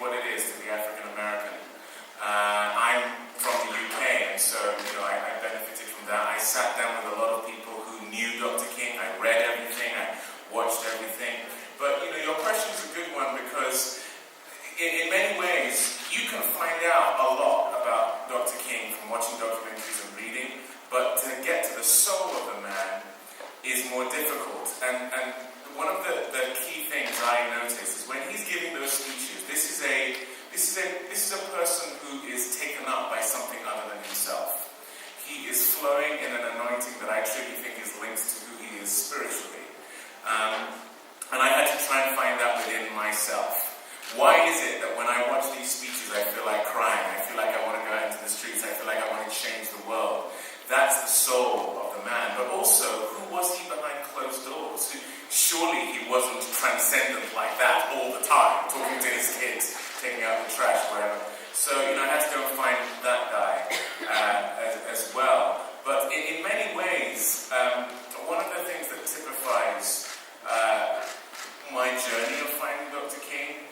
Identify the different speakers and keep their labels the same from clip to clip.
Speaker 1: what it is to be African American. I'm from the UK, and so I benefited from that. I sat down with a lot of people who knew Dr. King. I read everything, I watched everything. But your question is a good one, because in many ways you can find out a lot about Dr. King from watching documentaries and reading, but to get to the soul of the man is more difficult. And one of the key things I notice is when he's giving those speeches, this is a person who is taken up by something other than himself. He is flowing in an anointing that I truly think is linked to who he is spiritually. And I had to try and find that within myself. Why is it that when I watch these speeches I feel like crying, I feel like I want to go out into the streets, I feel like I want to change the world? That's the soul of the man. But also, who was he behind closed doors? Surely he wasn't transcendent like that all the time, talking to his kids, taking out the trash, whatever. So, I had to go and find that guy as well. But in many ways, one of the things that typifies my journey of finding Dr. King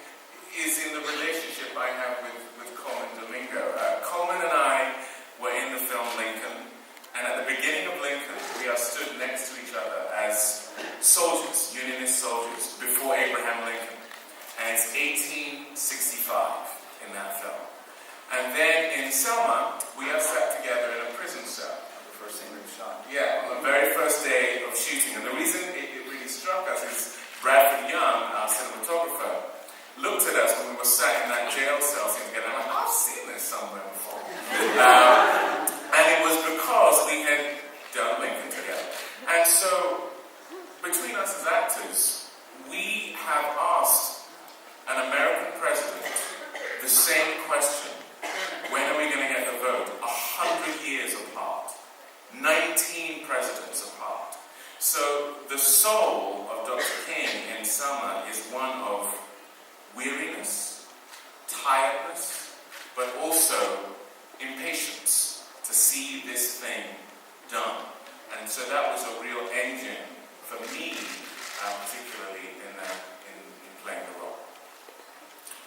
Speaker 1: is in the relationship I have with Coleman Domingo. Coleman and I were in the film Lincoln, and at the beginning of Lincoln, we are stood next to each other as soldiers, Unionist soldiers, before Abraham Lincoln. And it's 1865 in that film. And then in Selma, we are sat together in a prison cell.
Speaker 2: The first thing we shot.
Speaker 1: Yeah, on the very first day of shooting. And the reason it really struck us is Bradford Young, our cinematographer, looked at us when we were sat in that jail cell scene together, and I'm like, I've seen this somewhere before. And it was because we had done Lincoln together. And so, between us as actors, we have asked an American president the same question: when are we going to get the vote? 100 years apart. 19 presidents apart. So the soul of Dr. King in Selma is one of weariness, tiredness, but also impatience to see this thing done. And so that was a real engine for me, particularly in playing the role.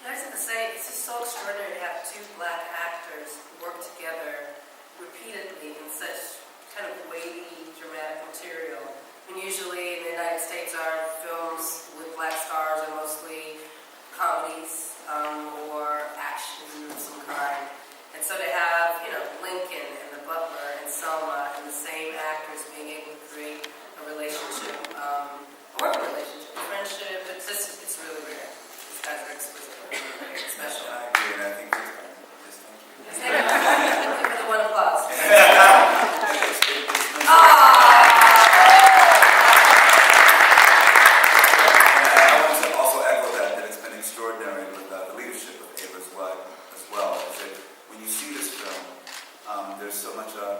Speaker 3: I was going to say, it's just so extraordinary to have two black actors work together repeatedly in such kind of weighty, dramatic material. I mean, usually in the United States, our films with black stars are mostly comedies or action of some kind. And so to have, Lincoln and the Butler and Selma and the same actors being able to create a relationship, a working relationship, a friendship, it's really rare. These guys are exquisite, very special.
Speaker 2: I agree, and I think that's
Speaker 3: Thank you for the one applause.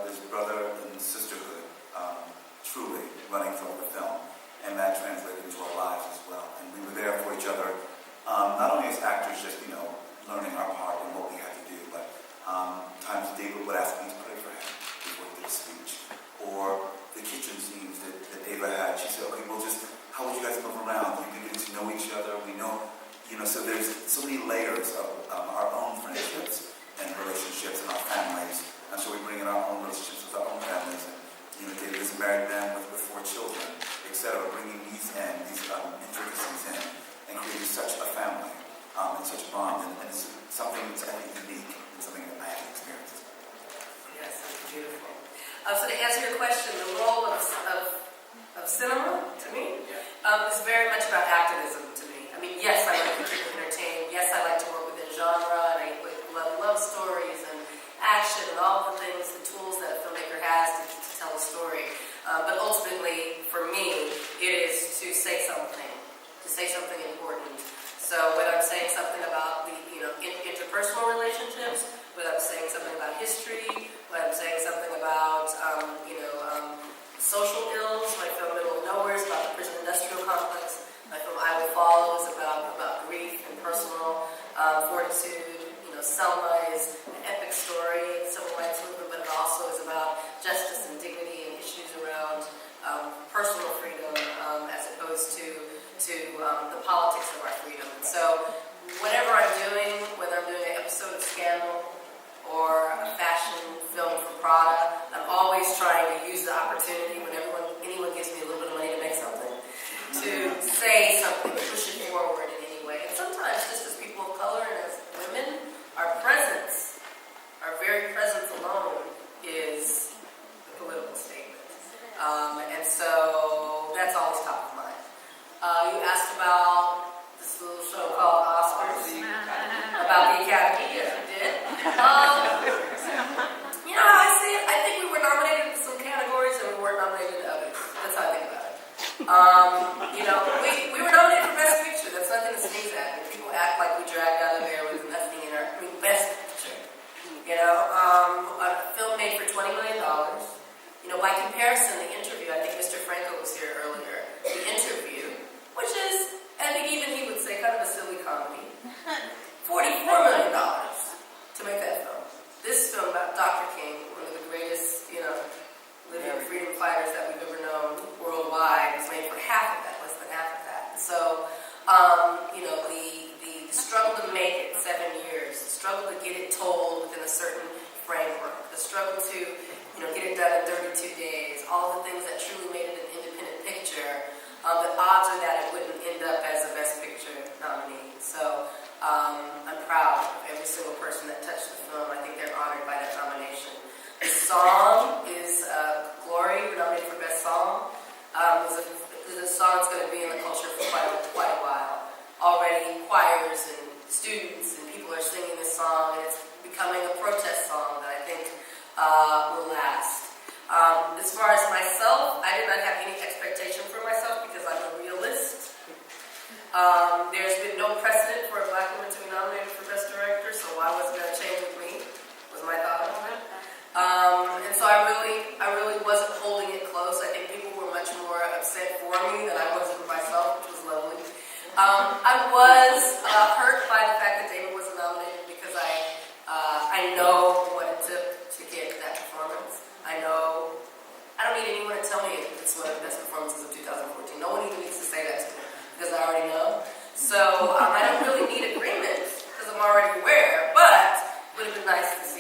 Speaker 2: There's brother and sisterhood truly running through the film, and that translated into our lives as well. And we were there for each other, not only as actors, just learning our part and what we had to do, but times David would ask me to pray for him before he did a speech, or the kitchen scenes that Ava had. She said, "Okay, well, just how would you guys move around? You begin to know each other. We know, So there's so many layers of our own friendships and relationships in our families." And so we bring in our own relationships with our own families. And, David is a married man with 4 children, etc. Bringing these intricacies in and creating such a family and such a bond. And it's something that's, I think, unique and something that I haven't experienced.
Speaker 3: Yes, it's beautiful. So to answer your question, the role of cinema, to me, is very much about activism to me. I mean, yes, I like to keep entertained. Yes, I like to work within genre, and I love stories and action and all the things, the tools that a filmmaker has to tell a story. But ultimately, for me, it is to say something important. So whether I'm saying something about the interpersonal relationships, whether I'm saying something about history, whether I'm saying something about social ills, my film Middle of Nowhere is about the prison industrial complex. My film I Will Follow is about grief and personal fortitude. Selma is an epic story in the civil rights movement, but it also is about justice and dignity and issues around personal freedom as opposed to the politics of our freedom. And so whatever I'm doing, about the Academy. Yes, we did. You know how I see it? I think we were nominated in some categories and we weren't nominated in others. That's how I think about it. You know, we were nominated for Best Picture. That's nothing to sneeze at. If people act like we dragged out of there with nothing in our, Best Picture. You know, a film made for $20 million. You know, by comparison, the interview, I think Mr. Franco was here earlier, the interview, which is, I think even he would say, kind of a silly comedy, $44 million to make that film. This film about Dr. King, one of the greatest, you know, living freedom fighters that we've ever known worldwide, was made for half of that, less than half of that. So, you know, the struggle to make it 7 years, the struggle to get it told within a certain framework, the struggle to, you know, get it done in 32 days, all the things that truly made it an independent picture, the odds are that it wouldn't end up as a Best Picture nominee. So I'm proud of every single person that touched the film. I think they're honored by that nomination. The song is Glory, we're nominated for Best Song. Is a song that's going to be in the culture for quite a while. Already choirs and students and people are singing this song, and it's becoming a protest song that I think will last. As far as myself, I did not have any expectation for myself because I'm a realist. There's been no precedent for a black woman to be nominated for Best Director, so why was it going to change with me? Was my thought on it. And so I really wasn't holding it close. I think people were much more upset for me than I was for myself, which was lovely. I was hurt by the fact that David wasn't nominated because I know what it took to get that performance. I don't need anyone to tell me it's one of the best performances of 2014. No one even needs to say that to me because I already know. So I don't really need agreement because I'm already aware, but it would have been nice to see